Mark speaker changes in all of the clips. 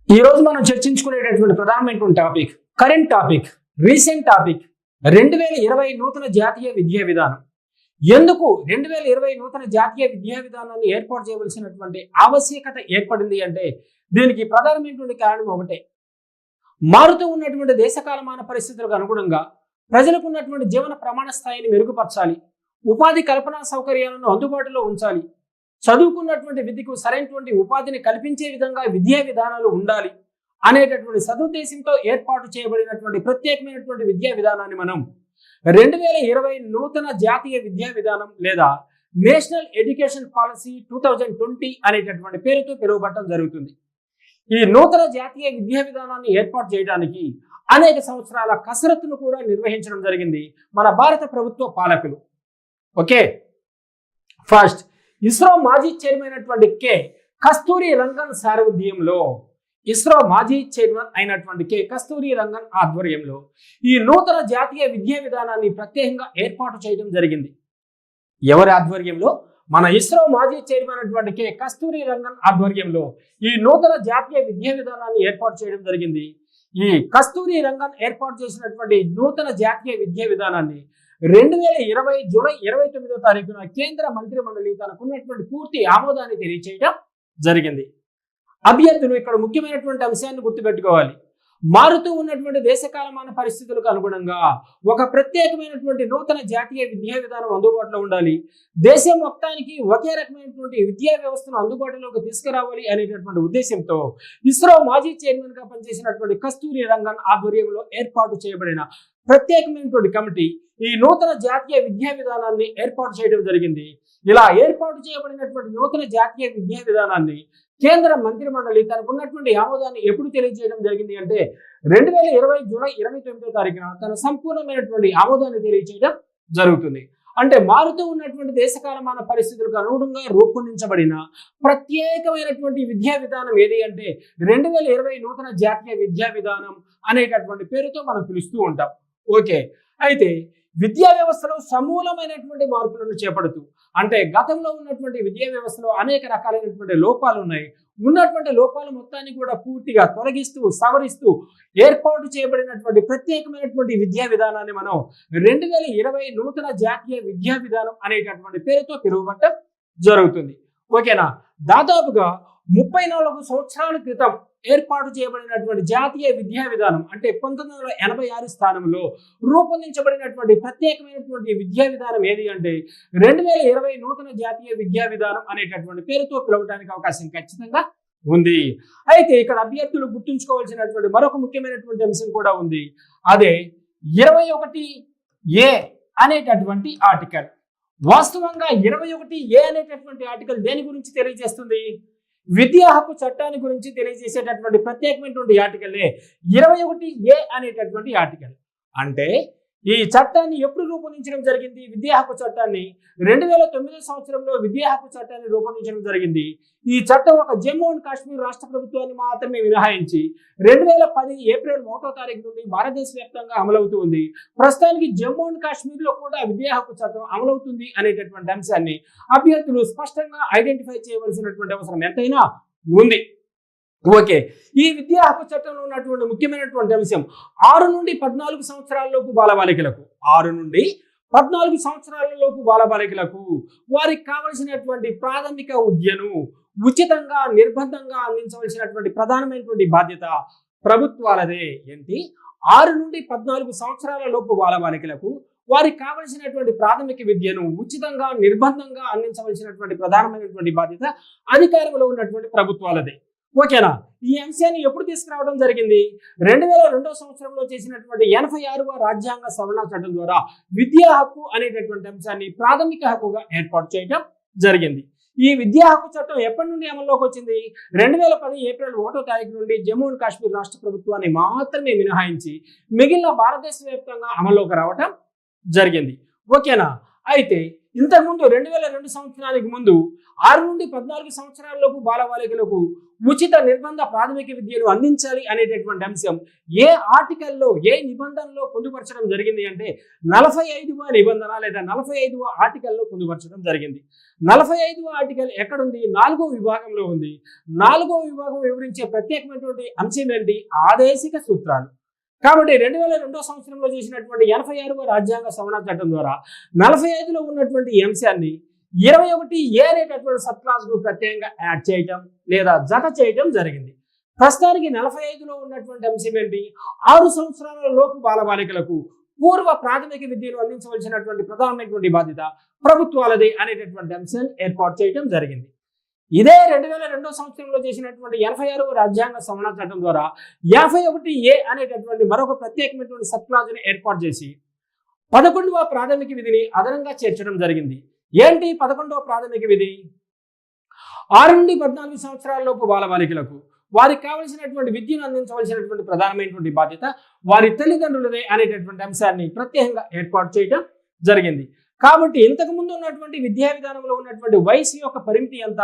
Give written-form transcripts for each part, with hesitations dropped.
Speaker 1: ఈ రోజు మనం చర్చించుకునేటటువంటి ప్రధానమైనటువంటి topic current topic recent topic 2020 నూతన జాతీయ విద్యా విధానం. ఎందుకు 2020 నూతన జాతీయ విద్యా విధానాన్ని ఏర్పాటు చేయవలసినటువంటి ఆవశ్యకత ఏర్పడింది అంటే దీనికి ప్రధానమైనటువంటి కారణం ఒకటే. మారుతూ ఉన్నటువంటి దేశకాలమాన పరిస్థితులకు అనుగుణంగా ప్రజలకు ఉన్నటువంటి జీవన ప్రమాణ స్థాయిని మెరుగుపరచాలి, ఉపాధి కల్పనా సౌకర్యాలను అందుబాటులో ఉంచాలి, చదువుకున్నటువంటి విద్యకు సరైనటువంటి ఉపాధిని కల్పించే విధంగా విద్యా విధానాలు ఉండాలి అనేటటువంటి సదుద్దేశంతో ఏర్పాటు చేయబడినటువంటి ప్రత్యేకమైనటువంటి విద్యా విధానాన్ని మనం 2020 నూతన జాతీయ విద్యా విధానం లేదా నేషనల్ ఎడ్యుకేషన్ పాలసీ 2020 అనేటటువంటి పేరుతో పిలువబడటం జరుగుతుంది. ఈ నూతన జాతీయ విద్యా విధానాన్ని ఏర్పాటు చేయడానికి అనేక సంవత్సరాల కసరత్తును కూడా నిర్వహించడం జరిగింది మన భారత ప్రభుత్వ పాలకులు. ఓకే, ఫస్ట్ ఇస్రో మాజీ చైర్మన్ అయినటువంటి కస్తూరి రంగన్ సారథ్యంలో ఇస్రో మాజీ చైర్మన్ అయినటువంటి కస్తూరి రంగన్ ఆధ్వర్యంలో ఈ నూతన జాతీయ విద్యా విధానాన్ని ప్రత్యేకంగా ఏర్పాటు చేయడం జరిగింది. ఎవరి ఆధ్వర్యంలో? మన ఇస్రో మాజీ చైర్మన్ అయినటువంటి కస్తూరి రంగన్ ఆధ్వర్యంలో ఈ నూతన జాతీయ విద్యా విధానాన్ని ఏర్పాటు చేయడం జరిగింది. ఈ కస్తూరి రంగన్ ఏర్పాటు చేసినటువంటి నూతన జాతీయ విద్యా విధానాన్ని 2020 జూలై 29వ తారీఖున కేంద్ర మంత్రి మండలి తనకున్నటువంటి పూర్తి ఆమోదాన్ని తెలియచేయడం జరిగింది. అభ్యర్థులు ఇక్కడ ముఖ్యమైనటువంటి అంశాన్ని గుర్తుపెట్టుకోవాలి. మారుతూ ఉన్నటువంటి దేశకాలమాన పరిస్థితులకు అనుగుణంగా ఒక ప్రత్యేకమైనటువంటి నూతన జాతీయ విద్యా విధానం అందుబాటులో ఉండాలి, దేశం మొత్తానికి ఒకే రకమైనటువంటి విద్యా వ్యవస్థను అందుబాటులోకి తీసుకురావాలి అనేటటువంటి ఉద్దేశంతో ఇస్రో మాజీ చైర్మన్ గా పనిచేసినటువంటి కస్తూరి రంగన్ ఆధ్వర్యంలో ఏర్పాటు చేయబడిన ప్రత్యేకమైనటువంటి కమిటీ ఈ నూతన జాతీయ విద్యా విధానాన్ని ఏర్పాటు చేయడం జరిగింది. ఇలా ఏర్పాటు చేయబడినటువంటి నూతన జాతీయ విద్యా విధానాన్ని కేంద్ర మంత్రి మండలి తనకున్నటువంటి ఆమోదాన్ని ఎప్పుడు తెలియజేయడం జరిగింది అంటే 2020 జూలై 29వ తారీఖున తన సంపూర్ణమైనటువంటి ఆమోదాన్ని తెలియజేయడం జరుగుతుంది. అంటే మారుతూ ఉన్నటువంటి దేశకాలమాన పరిస్థితులకు అనుగుణంగా రూపొందించబడిన ప్రత్యేకమైనటువంటి విద్యా విధానం ఏది అంటే 2020 నూతన జాతీయ విద్యా విధానం అనేటటువంటి పేరుతో మనం పిలుస్తూ ఉంటాం. ఓకే, అయితే విద్యా వ్యవస్థలో సమూలమైనటువంటి మార్పులను చేపడుతూ అంటే గతంలో ఉన్నటువంటి విద్యా వ్యవస్థలో అనేక రకాలైనటువంటి లోపాలు ఉన్నాయి. ఉన్నటువంటి లోపాలు మొత్తాన్ని కూడా పూర్తిగా తొలగిస్తూ సవరిస్తూ ఏర్పాటు చేయబడినటువంటి ప్రత్యేకమైనటువంటి విద్యా విధానాన్ని మనం 2020 నూతన జాతీయ విద్యా విధానం అనేటటువంటి పేరుతో పిలువబడటం జరుగుతుంది. ఓకేనా, దాదాపుగా 34 సంవత్సరాల క్రితం ఏర్పాటు చేయబడినటువంటి జాతీయ విద్యా విధానం అంటే 1986 స్థానంలో రూపొందించబడినటువంటి ప్రత్యేకమైనటువంటి విద్యా విధానం ఏది అంటే 2020 నూతన జాతీయ విద్యా విధానం అనేటటువంటి పేరుతో పిలవడానికి అవకాశం ఖచ్చితంగా ఉంది. అయితే ఇక్కడ అభ్యర్థులు గుర్తుంచుకోవాల్సినటువంటి మరొక ముఖ్యమైనటువంటి అంశం కూడా ఉంది. అదే 21A అనేటటువంటి ఆర్టికల్. వాస్తవంగా 21A అనేటటువంటి ఆర్టికల్ దేని గురించి తెలియజేస్తుంది? విద్యా హక్కు చట్టాన్ని గురించి తెలియజేసేటటువంటి ప్రత్యేకమైనటువంటి ఆర్టికలే 21A అనేటటువంటి ఆర్టికల్. అంటే ఈ చట్టాన్ని ఎప్పుడు రూపొందించడం జరిగింది? విద్యా హక్కు చట్టాన్ని 2009 సంవత్సరంలో విద్యా హక్కు చట్టాన్ని రూపొందించడం జరిగింది. ఈ చట్టం ఒక జమ్మూ అండ్ కాశ్మీర్ రాష్ట్ర ప్రభుత్వాన్ని మాత్రమే మినహాయించి 2010 ఏప్రిల్ 1వ తారీఖు నుండి భారతదేశ వ్యాప్తంగా అమలవుతూ ఉంది. ప్రస్తుతానికి జమ్మూ అండ్ కాశ్మీర్ లో కూడా విద్యా హక్కు చట్టం అమలవుతుంది అనేటటువంటి అంశాన్ని అభ్యర్థులు స్పష్టంగా ఐడెంటిఫై చేయవలసినటువంటి అవసరం ఎంతైనా ఉంది. ఓకే, ఈ విద్యా హక్కు చట్టంలో ఉన్నటువంటి ముఖ్యమైనటువంటి అంశం 6 నుండి 14 సంవత్సరాలలోపు బాలబాలికలకు 6 నుండి 14 సంవత్సరాలలోపు బాలబాలికలకు వారికి కావలసినటువంటి ప్రాథమిక విద్యను ఉచితంగా నిర్బంధంగా అందించవలసినటువంటి ప్రధానమైనటువంటి బాధ్యత ప్రభుత్వాలదే. ఏంటి? 6 నుండి 14 సంవత్సరాల లోపు బాలబాలికలకు వారికి కావలసినటువంటి ప్రాథమిక విద్యను ఉచితంగా నిర్బంధంగా అందించవలసినటువంటి ప్రధానమైనటువంటి బాధ్యత అధికారంలో ఉన్నటువంటి ప్రభుత్వాలదే. ఓకేనా, ఈ అంశాన్ని ఎప్పుడు తీసుకురావడం జరిగింది? 2002వ సంవత్సరంలో చేసినటువంటి 86వ రాజ్యాంగ సవరణ చట్టం ద్వారా విద్యా హక్కు అనేటటువంటి అంశాన్ని ప్రాథమిక హక్కుగా ఏర్పాటు చేయడం జరిగింది. ఈ విద్యా హక్కు చట్టం ఎప్పటి నుండి అమల్లోకి వచ్చింది? 2010 ఏప్రిల్ 1వ తారీఖు నుండి జమ్మూ అండ్ కాశ్మీర్ రాష్ట్ర ప్రభుత్వాన్ని మాత్రమే మినహాయించి మిగిలిన భారతదేశ వ్యాప్తంగా అమల్లోకి రావటం జరిగింది. ఓకేనా, అయితే ఇంతకుముందు 2002 సంవత్సరానికి ముందు 6 నుండి 14 సంవత్సరాలలోపు బాలబాలికలకు ఉచిత నిర్బంధ ప్రాథమిక విద్యను అందించాలి అనేటటువంటి అంశం ఏ ఆర్టికల్లో ఏ నిబంధనలో పొందుపరచడం జరిగింది అంటే 45వ నిబంధన లేదా 45వ ఆర్టికల్లో పొందుపరచడం జరిగింది. 45వ ఆర్టికల్ ఎక్కడుంది? 4వ విభాగంలో ఉంది. 4వ విభాగం వివరించే ప్రత్యేకమైనటువంటి అంశం ఏంటి? ఆదేశిక సూత్రాలు. కాబట్టి 2002 సంవత్సరంలో చేసినటువంటి 86వ రాజ్యాంగ సవరణ చట్టం ద్వారా 45లో ఉన్నటువంటి ఈ అంశాన్ని 21A అనేటటువంటి సబ్ క్లాస్ కు ప్రత్యేకంగా యాడ్ చేయటం లేదా జత చేయటం జరిగింది. ప్రస్తుతానికి 45లో ఉన్నటువంటి అంశం ఏంటి? 6 సంవత్సరాల లోపు బాలబాలికలకు పూర్వ ప్రాథమిక విద్యను అందించవలసినటువంటి ప్రధానమైనటువంటి బాధ్యత ప్రభుత్వాలదే అనేటటువంటి అంశాన్ని ఏర్పాటు చేయడం జరిగింది. ఇదే 2002 సంవత్సరంలో చేసినటువంటి 86వ రాజ్యాంగ సవరణ చట్టం ద్వారా 51A అనేటటువంటి మరొక ప్రత్యేకమైనటువంటి సబ్ క్లాజ్ ని ఏర్పాటు చేసి 11వ ప్రాథమిక విధిని అదనంగా చేర్చడం జరిగింది. ఏంటి 11వ ప్రాథమిక విధి? 6 నుండి 14 సంవత్సరాల లోపు బాలబాలికలకు వారికి కావలసినటువంటి విద్యను అందించవలసినటువంటి ప్రధానమైనటువంటి బాధ్యత వారి తల్లిదండ్రులదే అనేటటువంటి అంశాన్ని ప్రత్యేకంగా ఏర్పాటు చేయడం జరిగింది. కాబట్టి ఇంతకు ముందు ఉన్నటువంటి విద్యా విధానంలో ఉన్నటువంటి వయసు యొక్క పరిమితి ఎంత?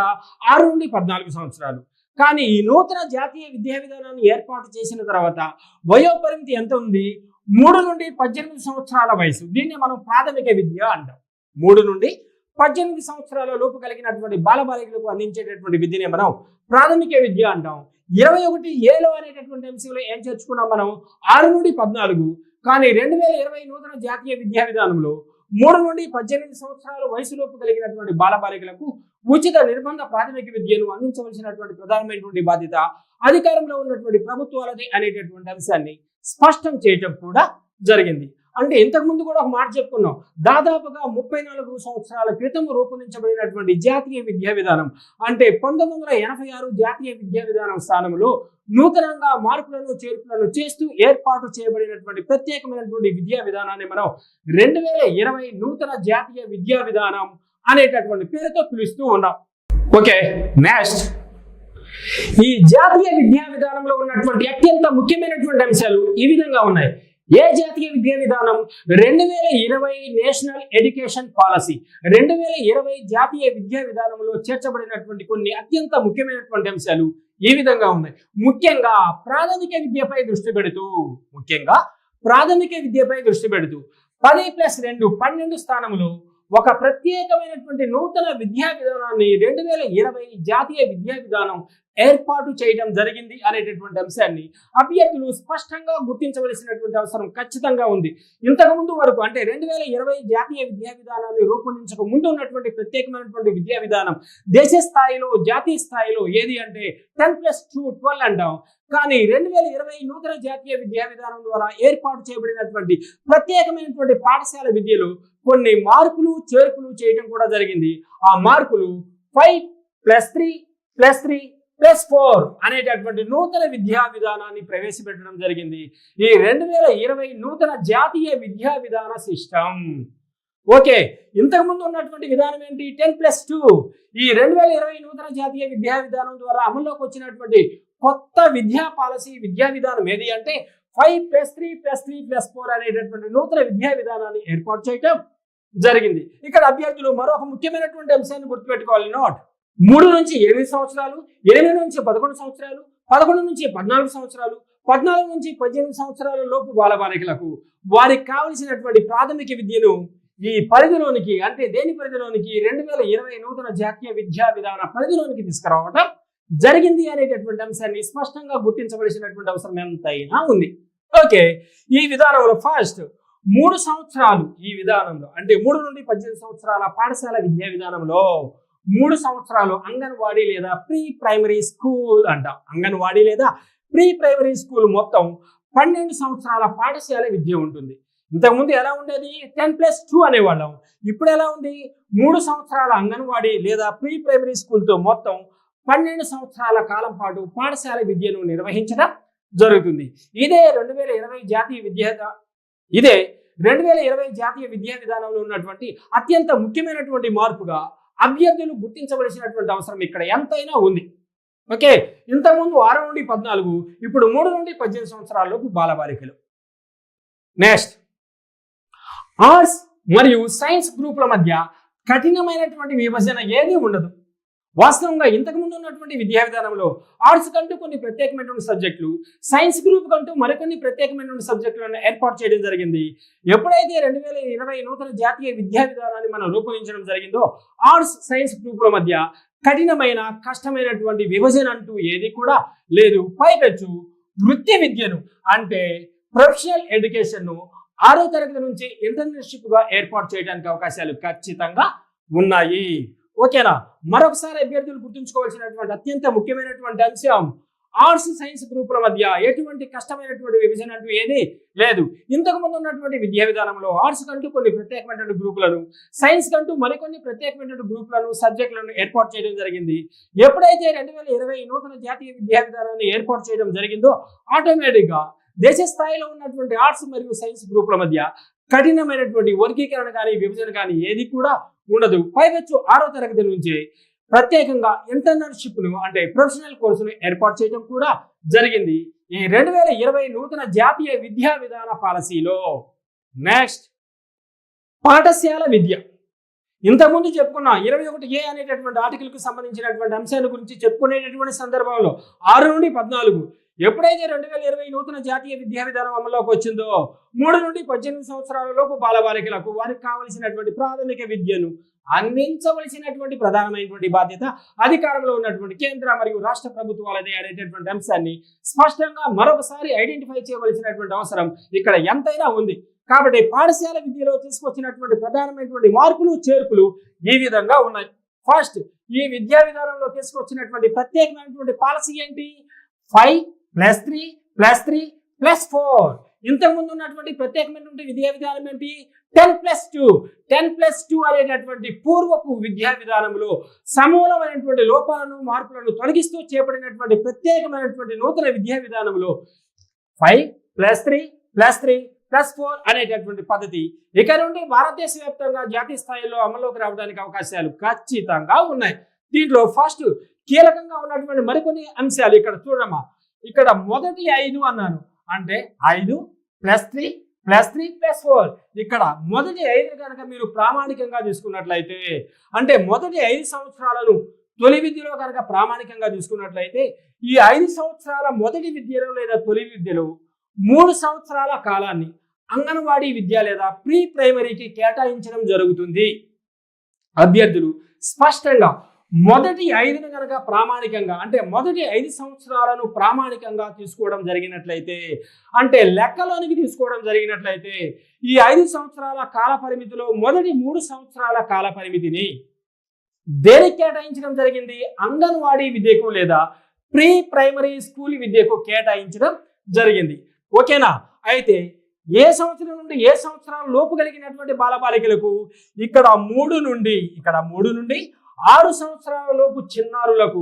Speaker 1: 6 నుండి 14 సంవత్సరాలు. కానీ ఈ నూతన జాతీయ విద్యా విధానాన్ని ఏర్పాటు చేసిన తర్వాత వయో పరిమితి ఎంత ఉంది? 3 నుండి 18 సంవత్సరాల వయసు. దీన్ని మనం ప్రాథమిక విద్య అంటాం. 3 నుండి 18 సంవత్సరాల లోపు కలిగినటువంటి బాలబాలికలకు అందించేటటువంటి విద్యనే మనం ప్రాథమిక విద్య అంటాం. 21Aలో అనేటటువంటి అంశంలో ఏం చేర్చుకున్నాం మనం? 6 నుండి 14. కానీ 2020 నూతన జాతీయ విద్యా విధానంలో 3 నుండి 18 సంవత్సరాల వయసులోపు కలిగినటువంటి బాలబాలికలకు ఉచిత నిర్బంధ ప్రాథమిక విద్యను అందించవలసినటువంటి ప్రధానమైనటువంటి బాధ్యత అధికారంలో ఉన్నటువంటి ప్రభుత్వాలది అనేటటువంటి అంశాన్ని స్పష్టం చేయటం కూడా జరిగింది. అంటే ఇంతకు ముందు కూడా ఒక మాట చెప్పుకున్నాం. దాదాపుగా 34 సంవత్సరాల క్రితం రూపొందించబడినటువంటి జాతీయ విద్యా విధానం అంటే 1986 జాతీయ విద్యా విధానం స్థానంలో నూతనంగా మార్పులను చేర్పులను చేస్తూ ఏర్పాటు చేయబడినటువంటి ప్రత్యేకమైనటువంటి విద్యా విధానాన్ని మనం 2020 నూతన జాతీయ విద్యా విధానం అనేటటువంటి పేరుతో పిలుస్తూ ఉన్నాం. ఓకే, నెక్స్ట్ ఈ జాతీయ విద్యా విధానంలో ఉన్నటువంటి అత్యంత ముఖ్యమైనటువంటి అంశాలు ఈ విధంగా ఉన్నాయి. ఏ జాతీయ విద్యా విధానం? 2020 నేషనల్ ఎడ్యుకేషన్ పాలసీ. 2020 జాతీయ విద్యా విధానంలో చేర్చబడినటువంటి కొన్ని అత్యంత ముఖ్యమైనటువంటి అంశాలు ఈ విధంగా ఉన్నాయి. ముఖ్యంగా ప్రాథమిక విద్యపై దృష్టి పెడుతూ 10+2 12 స్థానంలో ఒక ప్రత్యేకమైనటువంటి నూతన విద్యా విధానాన్ని 2020 జాతీయ విద్యా విధానం ఏర్పాటు చేయడం జరిగింది అనేటటువంటి అంశాన్ని అభ్యర్థులు స్పష్టంగా గుర్తించవలసినటువంటి అవసరం ఖచ్చితంగా ఉంది. ఇంతకు ముందు వరకు అంటే 2020 జాతీయ విద్యా విధానాన్ని రూపొందించక ముందు ఉన్నటువంటి ప్రత్యేకమైనటువంటి విద్యా విధానం దేశ స్థాయిలో జాతీయ స్థాయిలో ఏది అంటే 10+2 12 అంటాం. కానీ 2020 నూతన జాతీయ విద్యా విధానం ద్వారా ఏర్పాటు చేయబడినటువంటి ప్రత్యేకమైనటువంటి పాఠశాల విద్యలో కొన్ని మార్పులు చేర్పులు చేయడం కూడా జరిగింది. ఆ మార్పులు 5+3+3+4 అనేటటువంటి నూతన విద్యా విధానాన్ని ప్రవేశపెట్టడం జరిగింది. ఈ 2020 నూతన జాతీయ విద్యా విధాన సిస్టమ్. ఓకే, ఇంతకు ముందు ఉన్నటువంటి విధానం ఏంటి? 10+2. ఈ 2020 నూతన జాతీయ విద్యా విధానం ద్వారా అమల్లోకి వచ్చినటువంటి కొత్త విద్యా పాలసీ విద్యా విధానం ఏది అంటే 5+3+3+4 అనేటటువంటి నూతన విద్యా విధానాన్ని ఏర్పాటు చేయటం జరిగింది. ఇక్కడ అభ్యర్థులు మరొక ముఖ్యమైనటువంటి అంశాన్ని గుర్తుపెట్టుకోవాలి. నోట్ 3 నుంచి 8 సంవత్సరాలు, 8 నుంచి 11 సంవత్సరాలు, 11 నుంచి 14 సంవత్సరాలు, 14 నుంచి 18 సంవత్సరాల లోపు బాలబాలికలకు వారికి కావలసినటువంటి ప్రాథమిక విద్యను ఈ పరిధిలోనికి అంటే దేని పరిధిలోనికి 2020 నూతన జాతీయ విద్యా విధాన పరిధిలోనికి తీసుకురావడం జరిగింది అనేటటువంటి అంశాన్ని స్పష్టంగా గుర్తించవలసినటువంటి అవసరం ఎంతైనా ఉంది. ఓకే, ఈ విధానంలో ఫస్ట్ 3 సంవత్సరాలు ఈ విధానంలో అంటే 3 నుండి 18 సంవత్సరాల పాఠశాల విద్యా విధానంలో 3 సంవత్సరాలు అంగన్వాడీ లేదా ప్రీ ప్రైమరీ స్కూల్ అంటాం. అంగన్వాడీ లేదా ప్రీ ప్రైమరీ స్కూల్ మొత్తం 12 సంవత్సరాల పాఠశాల విద్య ఉంటుంది. ఇంతకుముందు ఎలా ఉండేది? 10+2 అనేవాళ్ళం. ఇప్పుడు ఎలా ఉంది? 3 సంవత్సరాల అంగన్వాడీ లేదా ప్రీ ప్రైమరీ స్కూల్తో మొత్తం 12 సంవత్సరాల కాలం పాటు పాఠశాల విద్యను నిర్వహించడం జరుగుతుంది. ఇదే 2020 జాతీయ విద్యా విధానంలో ఉన్నటువంటి అత్యంత ముఖ్యమైనటువంటి మార్పుగా అభ్యర్థులు గుర్తించవలసినటువంటి అవసరం ఇక్కడ ఎంతైనా ఉంది. ఓకే, ఇంతకుముందు 6 నుండి 14, ఇప్పుడు 3 నుండి 18 సంవత్సరాలలోపు బాలబాలికలు. నెక్స్ట్, ఆర్ట్స్ మరియు సైన్స్ గ్రూపుల మధ్య కఠినమైనటువంటి విభజన ఏది ఉండదు. వాస్తవంగా ఇంతకుముందు ఉన్నటువంటి విద్యా విధానంలో ఆర్ట్స్ కంటూ కొన్ని ప్రత్యేకమైనటువంటి సబ్జెక్టులు, సైన్స్ గ్రూప్ కంటూ మరికొన్ని ప్రత్యేకమైనటువంటి సబ్జెక్టులను ఏర్పాటు చేయడం జరిగింది. ఎప్పుడైతే 2020 నూతన జాతీయ విద్యా విధానాన్ని మనం రూపొందించడం జరిగిందో ఆర్ట్స్ సైన్స్ గ్రూపుల మధ్య కఠినమైన కష్టమైనటువంటి విభజన అంటూ ఏది కూడా లేదు. పైపెచ్చు వృత్తి విద్యను అంటే ప్రొఫెషనల్ ఎడ్యుకేషన్ను 6వ తరగతి నుంచి ఇంటర్న్షిప్ గా ఏర్పాటు చేయడానికి అవకాశాలు ఖచ్చితంగా ఉన్నాయి. ఓకేనా? మరొకసారి అభ్యర్థులు గుర్తుంచుకోవాల్సినటువంటి అత్యంత ముఖ్యమైనటువంటి అంశం, ఆర్ట్స్ సైన్స్ గ్రూపుల మధ్య ఎటువంటి కష్టమైనటువంటి విభజన అంటూ ఏది లేదు. ఇంతకు ముందు ఉన్నటువంటి విద్యా విధానంలో ఆర్ట్స్ కంటూ కొన్ని ప్రత్యేకమైనటువంటి గ్రూపులను, సైన్స్ కంటూ మరికొన్ని ప్రత్యేకమైనటువంటి గ్రూపులను, సబ్జెక్టులను ఏర్పాటు చేయడం జరిగింది. ఎప్పుడైతే 2020 నూతన జాతీయ విద్యా విధానాన్ని ఏర్పాటు చేయడం జరిగిందో ఆటోమేటిక్ గా దేశ స్థాయిలో ఉన్నటువంటి ఆర్ట్స్ మరియు సైన్స్ గ్రూపుల మధ్య కఠినమైనటువంటి వర్గీకరణ కానీ విభజన కానీ ఏది కూడా ఉండదు. పైవచ్చు 6వ తరగతి నుంచి ప్రత్యేకంగా ఇంటర్న్షిప్ ను అంటే ప్రొఫెషనల్ కోర్సును ఏర్పాటు చేయడం కూడా జరిగింది ఈ 2020 నూతన జాతీయ విద్యా విధాన పాలసీలో. నెక్స్ట్, పాఠశాల విద్య. ఇంతకుముందు చెప్పుకున్న 21A అనేటటువంటి ఆర్టికల్ కు సంబంధించినటువంటి అంశాల గురించి చెప్పుకునేటటువంటి సందర్భంలో 6 నుండి 14 ఎప్పుడైతే 2020 నూతన జాతీయ విద్యా విధానం అమల్లోకి వచ్చిందో 3 నుండి 18 సంవత్సరాల లోపు బాలబాలికలకు వారికి కావలసినటువంటి ప్రాథమిక విద్యను అందించవలసినటువంటి ప్రధానమైనటువంటి బాధ్యత అధికారంలో ఉన్నటువంటి కేంద్ర మరియు రాష్ట్ర ప్రభుత్వాలదే అనేటటువంటి అంశాన్ని స్పష్టంగా మరొకసారి ఐడెంటిఫై చేయవలసినటువంటి అవసరం ఇక్కడ ఎంతైనా ఉంది. కాబట్టి పాఠశాల విద్యలో తీసుకొచ్చినటువంటి ప్రధానమైనటువంటి మార్పులు చేర్పులు ఈ విధంగా ఉన్నాయి. ఫస్ట్, ఈ విద్యా విధానంలో తీసుకొచ్చినటువంటి ప్రత్యేకమైనటువంటి పాలసీ ఏంటి? 5+3+3+4. ఇంతకుముందు ఉన్నటువంటి ప్రత్యేకమైనటువంటి విద్యా విధానం ఏంటి? 10+2. 10+2 అనేటటువంటి పూర్వపు విద్యా విధానంలో సమూలమైనటువంటి లోపాలను మార్పులను తొలగిస్తూ చేపడినటువంటి ప్రత్యేకమైనటువంటి నూతన విద్యా విధానంలో 5+3+3+4 అనేటటువంటి పద్ధతి ఇక నుండి భారతదేశ వ్యాప్తంగా జాతీయ స్థాయిలో అమల్లోకి రావడానికి అవకాశాలు ఖచ్చితంగా ఉన్నాయి. దీంట్లో ఫస్ట్ కీలకంగా ఉన్నటువంటి మరికొన్ని అంశాలు ఇక్కడ చూడమ్మా. ఇక్కడ మొదటి 5 అన్నాను అంటే 5+3+3+4. ఇక్కడ మొదటి 5 కనుక మీరు ప్రామాణికంగా తీసుకున్నట్లయితే అంటే మొదటి 5 సంవత్సరాలను తొలి విద్యలో కనుక ప్రామాణికంగా తీసుకున్నట్లయితే ఈ 5 సంవత్సరాల మొదటి విద్యలో లేదా తొలి విద్యలో 3 సంవత్సరాల కాలాన్ని అంగన్వాడీ విద్య లేదా ప్రీ ప్రైమరీకి కేటాయించడం జరుగుతుంది. అభ్యర్థులు స్పష్టంగా మొదటి 5ను కనుక ప్రామాణికంగా అంటే మొదటి 5 సంవత్సరాలను ప్రామాణికంగా తీసుకోవడం జరిగినట్లయితే అంటే లెక్కలోనికి తీసుకోవడం జరిగినట్లయితే ఈ 5 సంవత్సరాల కాల పరిమితిలో మొదటి 3 సంవత్సరాల కాల పరిమితిని దేనికి కేటాయించడం జరిగింది? అంగన్వాడీ విద్యకు లేదా ప్రీ ప్రైమరీ స్కూల్ విద్యకు కేటాయించడం జరిగింది. ఓకేనా? అయితే ఏ సంవత్సరం నుండి ఏ సంవత్సరాల లోపు కలిగినటువంటి బాలబాలికలకు ఇక్కడ 3 నుండి 6 సంవత్సరాల లోపు చిన్నారులకు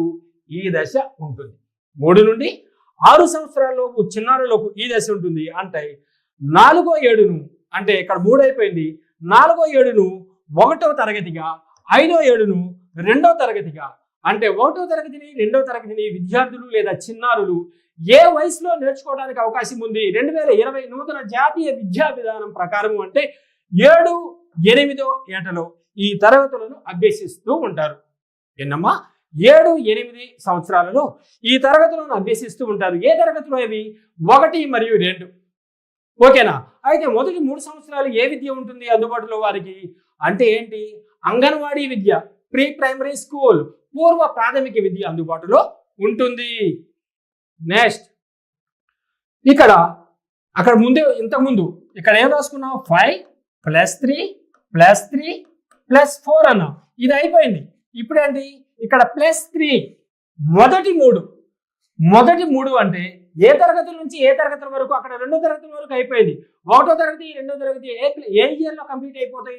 Speaker 1: ఈ దశ ఉంటుంది. 3 నుండి 6 సంవత్సరాల లోపు చిన్నారులకు ఈ దశ ఉంటుంది. అంటే 4వ ఏడును అంటే ఇక్కడ 3 అయిపోయింది. 4వ ఏడును 1వ తరగతిగా, 5వ ఏడును 2వ తరగతిగా అంటే 1వ తరగతిని 2వ తరగతిని విద్యార్థులు లేదా చిన్నారులు ఏ వయసులో నేర్చుకోవడానికి అవకాశం ఉంది? 2020 నూతన జాతీయ విద్యా విధానం ప్రకారం అంటే 7, 8వ ఏటలో ఈ తరగతులను అభ్యసిస్తూ ఉంటారు. ఎన్నమ్మా? 7, 8 సంవత్సరాలలో ఈ తరగతులను అభ్యసిస్తూ ఉంటారు. ఏ తరగతులు అవి? 1 మరియు 2. ఓకేనా? అయితే మొదటి 3 సంవత్సరాలు ఏ విద్య ఉంటుంది అందుబాటులో వారికి అంటే ఏంటి? అంగన్వాడీ విద్య, ప్రీ ప్రైమరీ స్కూల్, పూర్వ ప్రాథమిక విద్య అందుబాటులో ఉంటుంది. నెక్స్ట్, అక్కడ ముందే ఇంతకుముందు ఇక్కడ ఏం రాసుకున్నాం? 5+3+3+4 అన్నా. ఇది అయిపోయింది. ఇప్పుడేంటి? ఇక్కడ +3 మొదటి మూడు అంటే ఏ తరగతుల నుంచి ఏ తరగతుల వరకు? అక్కడ 2వ తరగతి వరకు అయిపోయింది. 1వ తరగతి 2వ తరగతి ఏ ఇయర్లో కంప్లీట్ అయిపోతాయి?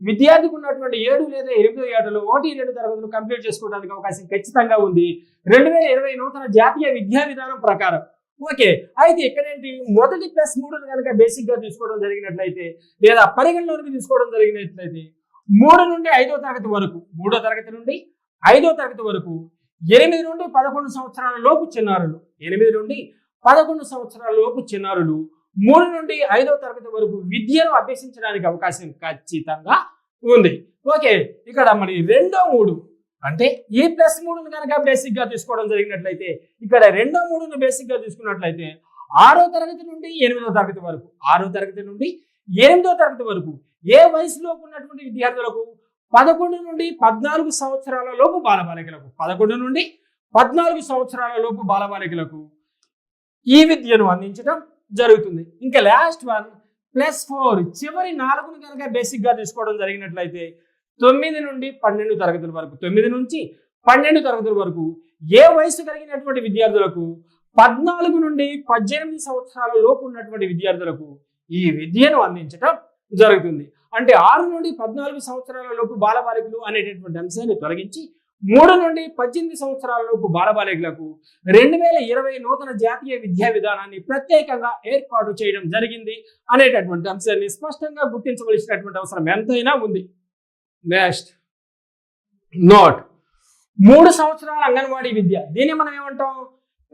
Speaker 1: విద్యార్థికి ఉన్నటువంటి 7 లేదా 8వ ఏటలో 1, 2 తరగతులు కంప్లీట్ చేసుకోవడానికి అవకాశం ఖచ్చితంగా ఉంది 2020 నూతన జాతీయ విద్యా విధానం ప్రకారం. ఓకే, అయితే ఇక్కడేంటి? మొదటి +3 కనుక బేసిక్ గా తీసుకోవడం జరిగినట్లయితే లేదా పరిగణలోనికి తీసుకోవడం జరిగినట్లయితే 3 నుండి 5వ తరగతి వరకు, 3వ తరగతి నుండి 5వ తరగతి వరకు 8 నుండి 11 సంవత్సరాల లోపు చిన్నారులు, 8 నుండి 11 సంవత్సరాల లోపు చిన్నారులు 3 నుండి 5వ తరగతి వరకు విద్యను అభ్యసించడానికి అవకాశం ఖచ్చితంగా ఉంది. ఓకే, ఇక్కడ మరి రెండో 3 అంటే ఈ +3ను కనుక బేసిక్ గా తీసుకోవడం జరిగినట్లయితే, ఇక్కడ రెండో 3ను బేసిక్ గా తీసుకున్నట్లయితే 6వ తరగతి నుండి 8వ తరగతి వరకు, 6వ తరగతి నుండి 8వ తరగతి వరకు ఏ వయసులో ఉన్నటువంటి విద్యార్థులకు 11 నుండి 14 సంవత్సరాల లోపు బాలబాలికలకు, 11 నుండి 14 సంవత్సరాల లోపు బాలబాలికలకు ఈ విద్యను అందించడం జరుగుతుంది. ఇంకా లాస్ట్ వన్ +4 చివరి 4ను కనుక బేసిక్ గా తీసుకోవడం జరిగినట్లయితే 9 నుండి 12 తరగతుల వరకు, 9 నుంచి 12 తరగతుల వరకు ఏ వయసు కలిగినటువంటి విద్యార్థులకు 14 నుండి 18 సంవత్సరాల లోపు ఉన్నటువంటి విద్యార్థులకు ఈ విద్యను అందించడం జరుగుతుంది. అంటే 6 నుండి 14 సంవత్సరాల లోపు బాలబాలికలు అనేటటువంటి అంశాన్ని తొలగించి 3 నుండి 18 సంవత్సరాల లోపు బాలబాలికలకు 2020 నూతన జాతీయ విద్యా విధానాన్ని ప్రత్యేకంగా ఏర్పాటు చేయడం జరిగింది అనేటటువంటి అంశాన్ని స్పష్టంగా గుర్తించవలసినటువంటి అవసరం ఎంతైనా ఉంది. నెక్స్ట్ నోట్, 3 సంవత్సరాల అంగన్వాడీ విద్య, దీన్ని మనం ఏమంటాం?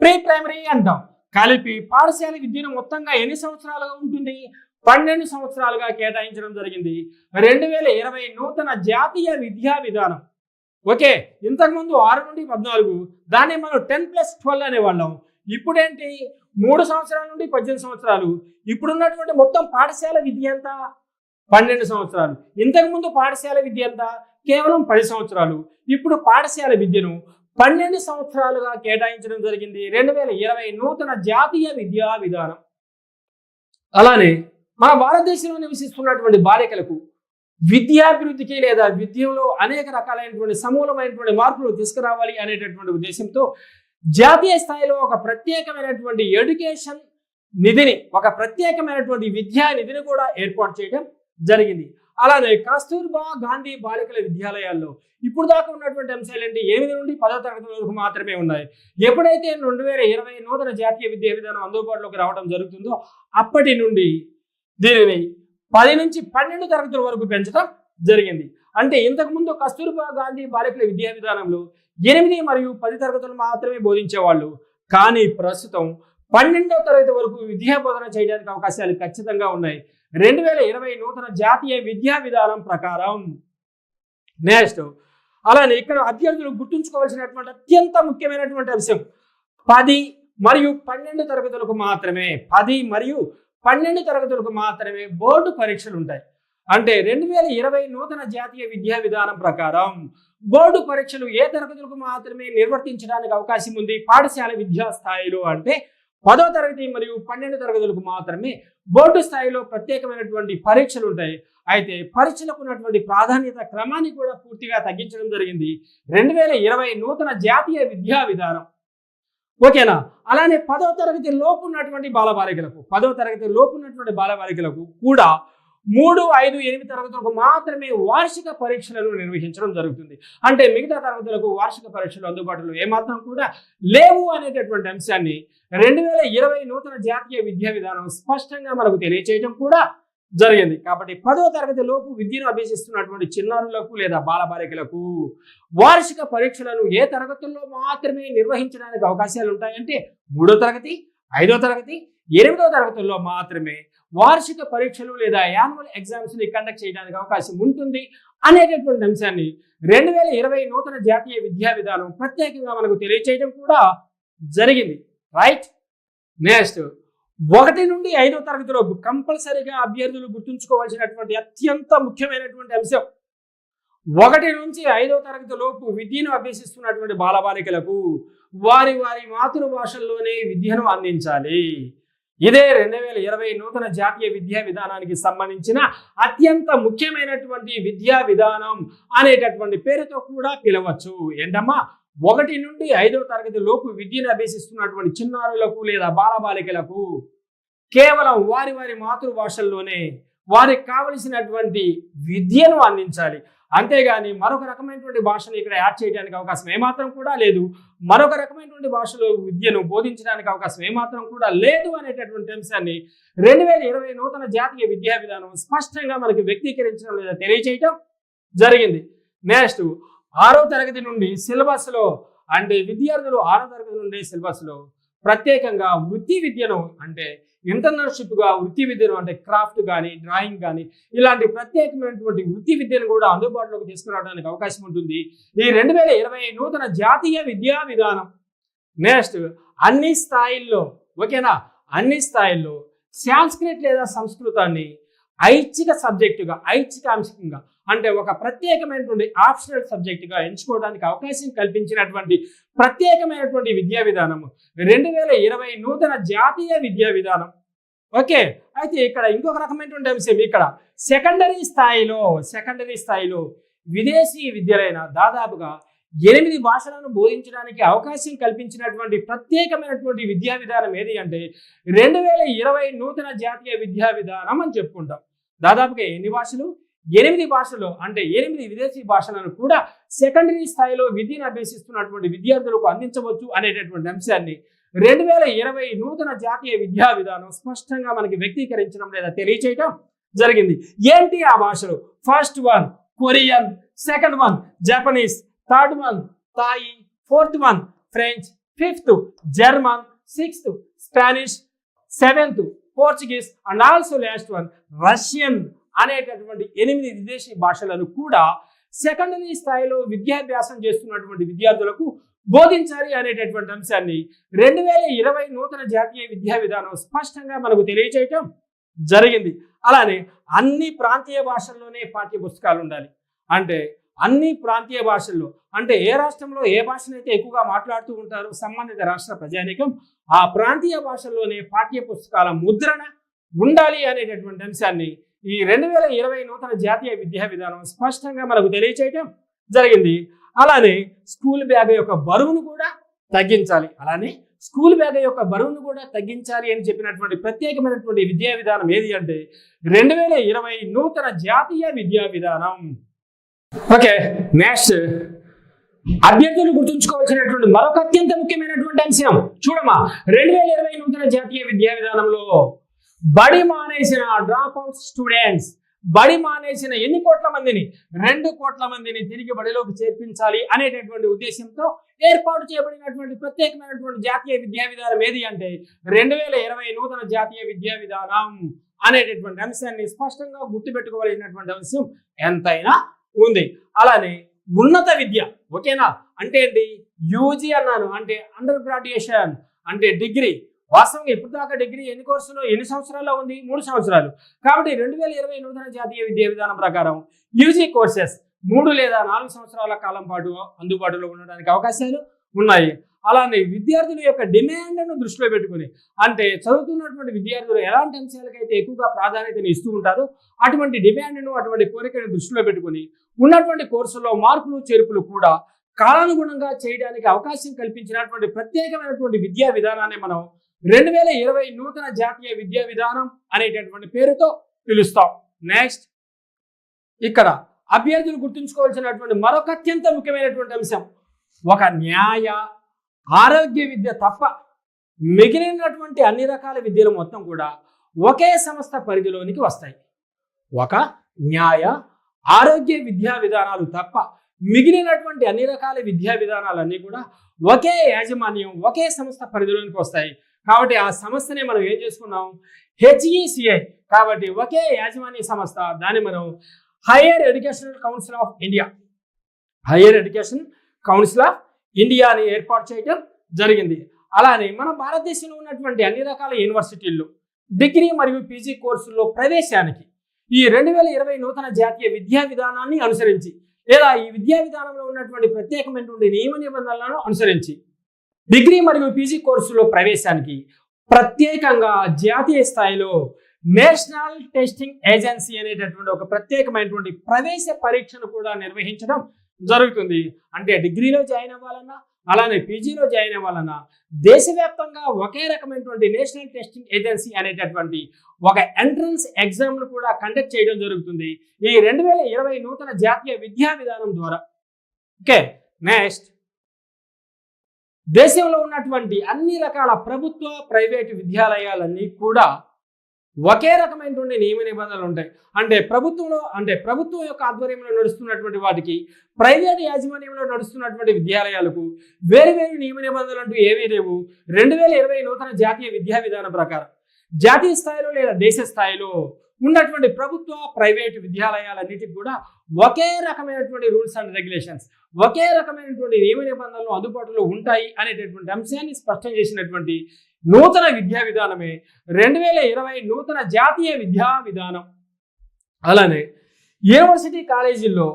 Speaker 1: ప్రీ ప్రైమరీ అంటాం. కలిపి పాఠశాల విద్యను మొత్తంగా ఎన్ని సంవత్సరాలుగా ఉంటుంది? 12 సంవత్సరాలుగా కేటాయించడం జరిగింది 2020 నూతన జాతీయ విద్యా విధానం. ఓకే, ఇంతకుముందు 6 నుండి 14, దాన్ని మనం 10+12 అనేవాళ్ళం. ఇప్పుడేంటి 3 సంవత్సరాల నుండి 18 సంవత్సరాలు. ఇప్పుడున్నటువంటి మొత్తం పాఠశాల విద్య ఎంత? 12 సంవత్సరాలు. ఇంతకుముందు పాఠశాల విద్య ఎంత? కేవలం 10 సంవత్సరాలు. ఇప్పుడు పాఠశాల విద్యను 12 సంవత్సరాలుగా కేటాయించడం జరిగింది 2020 నూతన జాతీయ విద్యా విధానం. అలానే మన భారతదేశంలో నివసిస్తున్నటువంటి బాలికలకు విద్యాభివృద్ధికి లేదా విద్యలో అనేక రకాలైనటువంటి సమూలమైనటువంటి మార్పులు తీసుకురావాలి అనేటటువంటి ఉద్దేశంతో జాతీయ స్థాయిలో ఒక ప్రత్యేకమైనటువంటి ఎడ్యుకేషన్ నిధిని, ఒక ప్రత్యేకమైనటువంటి విద్యా నిధిని కూడా ఏర్పాటు చేయడం జరిగింది. అలానే కస్తూర్బా గాంధీ బాలికల విద్యాలయాల్లో ఇప్పుడు దాకా ఉన్నటువంటి అంశాలు ఏంటి? 8 నుండి 10వ తరగతి వరకు మాత్రమే ఉన్నాయి. ఎప్పుడైతే 2020 నూతన జాతీయ విద్యా విధానం అందుబాటులోకి రావడం జరుగుతుందో అప్పటి నుండి దీనిని 10 నుంచి 12 తరగతుల వరకు పెంచడం జరిగింది. అంటే ఇంతకుముందు కస్తూర్బా గాంధీ బాలికల విద్యా విధానంలో 8 మరియు 10 తరగతులు మాత్రమే బోధించేవాళ్ళు. కానీ ప్రస్తుతం 12వ తరగతి వరకు విద్యా బోధన చేయడానికి అవకాశాలు ఖచ్చితంగా ఉన్నాయి 2020 నూతన జాతీయ విద్యా విధానం ప్రకారం. నెక్స్ట్, అలానే ఇక్కడ అభ్యర్థులు గుర్తుంచుకోవాల్సినటువంటి అత్యంత ముఖ్యమైనటువంటి అంశం 10 మరియు 12 తరగతులకు మాత్రమే, 10 మరియు 12 తరగతులకు మాత్రమే బోర్డు పరీక్షలు ఉంటాయి. అంటే 2020 నూతన జాతీయ విద్యా విధానం ప్రకారం బోర్డు పరీక్షలు ఏ తరగతులకు మాత్రమే నిర్వర్తించడానికి అవకాశం ఉంది? పాఠశాల విద్యా స్థాయిలో అంటే 10వ తరగతి మరియు 12 తరగతులకు మాత్రమే బోర్డు స్థాయిలో ప్రత్యేకమైనటువంటి పరీక్షలు ఉంటాయి. అయితే పరీక్షలకు ఉన్నటువంటి ప్రాధాన్యత క్రమాన్ని కూడా పూర్తిగా తగ్గించడం జరిగింది 2020 నూతన జాతీయ విద్యా విధానం. ఓకేనా? అలానే 10వ తరగతి లోపు ఉన్నటువంటి బాలబాలికలకు, 10వ తరగతి లోపు ఉన్నటువంటి బాలబాలికలకు కూడా 3, 5, 8 తరగతులకు మాత్రమే వార్షిక పరీక్షలను నిర్వహించడం జరుగుతుంది. అంటే మిగతా తరగతులకు వార్షిక పరీక్షలు అందుబాటులో ఏమాత్రం కూడా లేవు అనేటటువంటి అంశాన్ని 2020 నూతన జాతీయ విద్యా విధానం స్పష్టంగా మనకు తెలియచేయడం కూడా జరిగింది. కాబట్టి 10వ తరగతి లోపు విద్యను అభ్యసిస్తున్నటువంటి చిన్నారులకు లేదా బాలబాలికలకు వార్షిక పరీక్షలను ఏ తరగతుల్లో మాత్రమే నిర్వహించడానికి అవకాశాలు ఉంటాయంటే 3వ తరగతి, 5వ తరగతి, 8వ తరగతుల్లో మాత్రమే వార్షిక పరీక్షలు లేదా యాన్యువల్ ఎగ్జామ్స్ ని కండక్ట్ చేయడానికి అవకాశం ఉంటుంది అనేటటువంటి అంశాన్ని 2020 నూతన జాతీయ విద్యా విధానం ప్రత్యేకంగా మనకు తెలియచేయడం కూడా జరిగింది. రైట్? నెక్స్ట్, 1 నుండి 5వ తరగతిలోపు కంపల్సరీగా అభ్యర్థులు గుర్తుంచుకోవాల్సినటువంటి అత్యంత ముఖ్యమైనటువంటి అంశం 1 నుంచి 5వ తరగతి లోపు విద్యను అభ్యసిస్తున్నటువంటి బాలబాలికలకు వారి వారి మాతృభాషల్లోనే విద్యను అందించాలి. ఇదే 2020 నూతన జాతీయ విద్యా విధానానికి సంబంధించిన అత్యంత ముఖ్యమైనటువంటి విద్యా విధానం అనేటటువంటి పేరుతో కూడా పిలవచ్చు. ఏంటమ్మా? 1 నుండి 5వ తరగతి లోపు విద్యను అభ్యసిస్తున్నటువంటి చిన్నారులకు లేదా బాలబాలికలకు కేవలం వారి వారి మాతృభాషల్లోనే వారికి కావలసినటువంటి విద్యను అందించాలి. అంతేగాని మరొక రకమైనటువంటి భాషను ఇక్కడ యాడ్ చేయడానికి అవకాశం ఏమాత్రం కూడా లేదు, మరొక రకమైనటువంటి భాషలో విద్యను బోధించడానికి అవకాశం ఏమాత్రం కూడా లేదు అనేటటువంటి అంశాన్ని 2020 నూతన జాతీయ విద్యా విధానం స్పష్టంగా మనకి వ్యక్తీకరించడం లేదా తెలియచేయటం జరిగింది. నెక్స్ట్, 6వ తరగతి నుండి సిలబస్లో అంటే విద్యార్థులు 6వ తరగతి నుండి సిలబస్లో ప్రత్యేకంగా వృత్తి విద్యను అంటే ఇంటర్న్షిప్గా వృత్తి విద్యను అంటే క్రాఫ్ట్ కానీ డ్రాయింగ్ కానీ ఇలాంటి ప్రత్యేకమైనటువంటి వృత్తి విద్యను కూడా అందుబాటులోకి తీసుకురావడానికి అవకాశం ఉంటుంది ఈ 2020 నూతన జాతీయ విద్యా విధానం. నెక్స్ట్ అన్ని స్థాయిల్లో ఓకేనా, అన్ని స్థాయిల్లో సాంస్క్రిట్ లేదా సంస్కృతాన్ని ఐచ్ఛిక సబ్జెక్టుగా ఐచ్ఛికాంశంగా అంటే ఒక ప్రత్యేకమైనటువంటి ఆప్షనల్ సబ్జెక్టుగా ఎంచుకోవడానికి అవకాశం కల్పించినటువంటి ప్రత్యేకమైనటువంటి విద్యా విధానం 2020 నూతన జాతీయ విద్యా విధానం. ఓకే, అయితే ఇక్కడ ఇంకొక రకమైనటువంటి అంశం, ఇక్కడ సెకండరీ స్థాయిలో విదేశీ విద్యలైన దాదాపుగా 8 భాషలను బోధించడానికి అవకాశం కల్పించినటువంటి ప్రత్యేకమైనటువంటి విద్యా విధానం ఏది అంటే 2020 నూతన జాతీయ విద్యా విధానం అని చెప్పుకుంటాం. దాదాపుగా ఎన్ని భాషలు? 8 భాషలు అంటే 8 విదేశీ భాషలను కూడా సెకండరీ స్థాయిలో విద్యను అభ్యసిస్తున్నటువంటి విద్యార్థులకు అందించవచ్చు అనేటటువంటి అంశాన్ని 2020 నూతన జాతీయ విద్యా విధానం స్పష్టంగా మనకి వ్యక్తీకరించడం లేదా తెలియచేయడం జరిగింది. ఏంటి ఆ భాషలు? First one Korean, second one Japanese, third one thigh, fourth one French, fifth German, sixth Spanish, seventh Portuguese and also last one Russian అనేటటువంటి 8 విదేశీ భాషలను కూడా సెకండరీ స్థాయిలో విద్యాభ్యాసం చేస్తున్నటువంటి విద్యార్థులకు బోధించాలి అనేటటువంటి అంశాన్ని 2020 నూతన జాతీయ విద్యా విధానం స్పష్టంగా మనకు తెలియజేయటం జరిగింది. అలానే అన్ని ప్రాంతీయ భాషల్లోనే పాఠ్య పుస్తకాలు ఉండాలి. అంటే అన్ని ప్రాంతీయ భాషల్లో అంటే ఏ రాష్ట్రంలో ఏ భాషనైతే ఎక్కువగా మాట్లాడుతూ ఉంటారో సంబంధిత రాష్ట్ర ప్రజానీకం ఆ ప్రాంతీయ భాషల్లోనే పాఠ్య పుస్తకాల ముద్రణ ఉండాలి అనేటటువంటి అంశాన్ని ఈ 2020 నూతన జాతీయ విద్యా విధానం స్పష్టంగా మనకు తెలియచేయటం జరిగింది. అలానే స్కూల్ బ్యాగ్ యొక్క బరువును కూడా తగ్గించాలి అని చెప్పినటువంటి ప్రత్యేకమైనటువంటి విద్యా విధానం ఏది అంటే 2020 నూతన జాతీయ విద్యా విధానం. ఓకే, నెక్స్ట్ అభ్యర్థులు గుర్తుంచుకోవాల్సినటువంటి మరొక అత్యంత ముఖ్యమైనటువంటి అంశం చూడమ్మా, 2020 నూతన జాతీయ విద్యా విధానంలో బడి మానేసిన డ్రాప్ అవుట్ స్టూడెంట్స్, బడి మానేసిన ఎన్ని కోట్ల మందిని? 2 కోట్ల మందిని తిరిగి బడిలోకి చేర్పించాలి అనేటటువంటి ఉద్దేశంతో ఏర్పాటు చేయబడినటువంటి ప్రత్యేకమైనటువంటి జాతీయ విద్యా విధానం ఏది అంటే 2020 నూతన జాతీయ విద్యా విధానం అనేటటువంటి అంశాన్ని స్పష్టంగా గుర్తుపెట్టుకోవాల్సినటువంటి అంశం ఎంతైనా ఉంది. అలానే ఉన్నత విద్య ఓకేనా, అంటే ఏంటి? యూజీ అన్నాను అంటే అండర్ గ్రాడ్యుయేషన్ అంటే డిగ్రీ. వాస్తవంగా ఇప్పుడు దాకా డిగ్రీ ఎన్ని కోర్సులు ఎన్ని సంవత్సరాల్లో ఉంది? 3 సంవత్సరాలు. కాబట్టి 2020 నూతన జాతీయ విద్యా విధానం ప్రకారం యూజీ కోర్సెస్ 3 లేదా 4 సంవత్సరాల కాలం పాటు అందుబాటులో ఉండడానికి అవకాశాలు ఉన్నాయి. అలానే విద్యార్థుల యొక్క డిమాండ్ను దృష్టిలో పెట్టుకుని అంటే చదువుతున్నటువంటి విద్యార్థులు ఎలాంటి అంశాలకైతే ఎక్కువగా ప్రాధాన్యతను ఇస్తూ ఉంటారో అటువంటి డిమాండ్ను అటువంటి కోరికను దృష్టిలో పెట్టుకుని ఉన్నటువంటి కోర్సుల్లో మార్పులు చేర్పులు కూడా కాలానుగుణంగా చేయడానికి అవకాశం కల్పించినటువంటి ప్రత్యేకమైనటువంటి విద్యా విధానాన్ని మనం 2020 నూతన జాతీయ విద్యా విధానం అనేటటువంటి పేరుతో పిలుస్తాం. నెక్స్ట్ ఇక్కడ అభ్యర్థులు గుర్తుంచుకోవాల్సినటువంటి మరొక అత్యంత ముఖ్యమైనటువంటి అంశం, ఒక న్యాయ ఆరోగ్య విద్య తప్ప మిగిలినటువంటి అన్ని రకాల విద్యలు మొత్తం కూడా ఒకే సంస్థ పరిధిలోనికి వస్తాయి. ఒక న్యాయ ఆరోగ్య విద్యా విధానాలు తప్ప మిగిలినటువంటి అన్ని రకాల విద్యా విధానాలన్నీ కూడా ఒకే యాజమాన్యం ఒకే సంస్థ పరిధిలోనికి వస్తాయి. కాబట్టి ఆ సంస్థనే మనం ఏం చేసుకున్నాం? HECI. కాబట్టి ఒకే యాజమాన్య సంస్థ, దాన్ని మనం higher education council of India అని ఏర్పాటు చేయడం జరిగింది. అలానే మన భారతదేశంలో ఉన్నటువంటి అన్ని రకాల యూనివర్సిటీల్లో డిగ్రీ మరియు పీజీ కోర్సుల్లో ప్రవేశానికి ఈ 2020 నూతన జాతీయ విద్యా విధానాన్ని అనుసరించి లేదా ఈ విద్యా విధానంలో ఉన్నటువంటి ప్రత్యేకమైనటువంటి నియమ నిబంధనలను అనుసరించి డిగ్రీ మరియు పీజీ కోర్సులో ప్రవేశానికి ప్రత్యేకంగా జాతీయ స్థాయిలో నేషనల్ టెస్టింగ్ ఏజెన్సీ అనేటటువంటి ఒక ప్రత్యేకమైనటువంటి ప్రవేశ పరీక్షను కూడా నిర్వహించడం జరుగుతుంది. అంటే డిగ్రీలో జాయిన్ అవ్వాలన్నా అలానే పీజీలో జాయిన్ అవ్వాలన్నా దేశవ్యాప్తంగా ఒకే రకమైనటువంటి నేషనల్ టెస్టింగ్ ఏజెన్సీ అనేటటువంటి ఒక ఎంట్రన్స్ ఎగ్జామ్ను కూడా కండక్ట్ చేయడం జరుగుతుంది ఈ 2020 నూతన జాతీయ విద్యా విధానం ద్వారా. ఓకే, నెక్స్ట్ దేశంలో ఉన్నటువంటి అన్ని రకాల ప్రభుత్వ ప్రైవేటు విద్యాలయాలన్నీ కూడా ఒకే రకమైనటువంటి నియమ నిబంధనలు ఉంటాయి. అంటే ప్రభుత్వం యొక్క ఆధ్వర్యంలో నడుస్తున్నటువంటి వాటికి, ప్రైవేట్ యాజమాన్యంలో నడుస్తున్నటువంటి విద్యాలయాలకు వేరు వేరు నియమ నిబంధనలు అంటూ ఏమీ లేవు. 2020 నూతన జాతీయ విద్యా విధానం ప్రకారం జాతీయ స్థాయిలో లేదా దేశ స్థాయిలో ఉన్నటువంటి ప్రభుత్వ ప్రైవేటు విద్యాలయాలన్నిటికి కూడా ఒకే రకమైనటువంటి రూల్స్ అండ్ రెగ్యులేషన్స్, ఒకే రకమైనటువంటి నియమ నిబంధనలు అందుబాటులో ఉంటాయి అనేటటువంటి అంశాన్ని స్పష్టం చేసినటువంటి నూతన విద్యా విధానమే 2020 నూతన జాతీయ విద్యా విధానం. అలానే యూనివర్సిటీ కాలేజీల్లో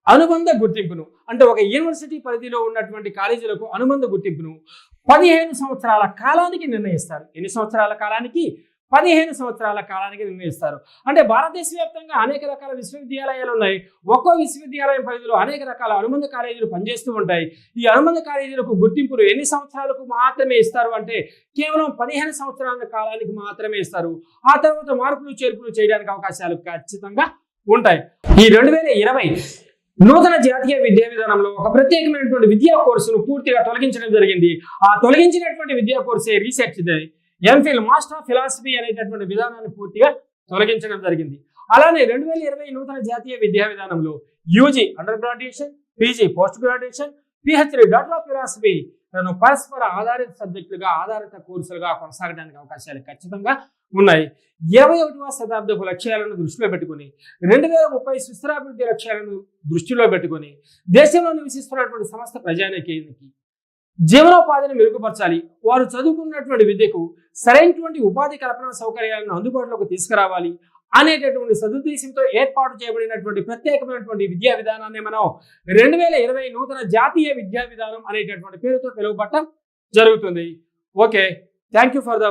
Speaker 1: అనుబంధ గుర్తింపును, అంటే ఒక యూనివర్సిటీ పరిధిలో ఉన్నటువంటి కాలేజీలకు అనుబంధ గుర్తింపును 15 సంవత్సరాల కాలానికి నిర్ణయిస్తారు. ఎన్ని సంవత్సరాల కాలానికి? 15 సంవత్సరాల కాలానికి నిర్ణయిస్తారు. అంటే భారతదేశ వ్యాప్తంగా అనేక రకాల విశ్వవిద్యాలయాలు ఉన్నాయి. ఒక్కో విశ్వవిద్యాలయం పరిధిలో అనేక రకాల అనుబంధ కాలేజీలు పనిచేస్తూ ఉంటాయి. ఈ అనుబంధ కాలేజీలకు గుర్తింపులు ఎన్ని సంవత్సరాలకు మాత్రమే ఇస్తారు అంటే కేవలం 15 సంవత్సరాల కాలానికి మాత్రమే ఇస్తారు. ఆ తర్వాత మార్పులు చేర్పులు చేయడానికి అవకాశాలు ఖచ్చితంగా ఉంటాయి. ఈ 2020 నూతన జాతీయ విద్యా విధానంలో ఒక ప్రత్యేకమైనటువంటి విద్యా కోర్సును పూర్తిగా తొలగించడం జరిగింది. ఆ తొలగించినటువంటి విద్యా కోర్సే research MPhil master of philosophy అనేటటువంటి విధానాన్ని పూర్తిగా తొలగించడం జరిగింది. అలానే 2020 నూతన జాతీయ విద్యా విధానంలో UG under graduation, PG post graduation, PhD doctor of philosophy పరస్పర ఆధారిత సబ్జెక్టులుగా, ఆధారిత కోర్సులుగా కొనసాగడానికి అవకాశాలు ఖచ్చితంగా ఉన్నాయి. 21వ శతాబ్దపు లక్ష్యాలను దృష్టిలో పెట్టుకుని 2030 సుస్థిరాభివృద్ధి లక్ష్యాలను దృష్టిలో పెట్టుకుని దేశంలో నివసిస్తున్నటువంటి సమస్త ప్రజానీకానికి జీవనోపాధిని మెరుగుపరచాలి. వారు చదువుకున్నటువంటి విద్యకు సరైనటువంటి ఉపాధి కల్పన సౌకర్యాలను అందుబాటులోకి తీసుకురావాలి అనేటటువంటి సదుద్దేశంతో ఏర్పాటు చేయబడినటువంటి ప్రత్యేకమైనటువంటి విద్యా విధానాన్ని మనం 2020 నూతన జాతీయ విద్యా విధానం అనేటటువంటి పేరుతో పిలువబడటం జరుగుతుంది. Okay, thank you for the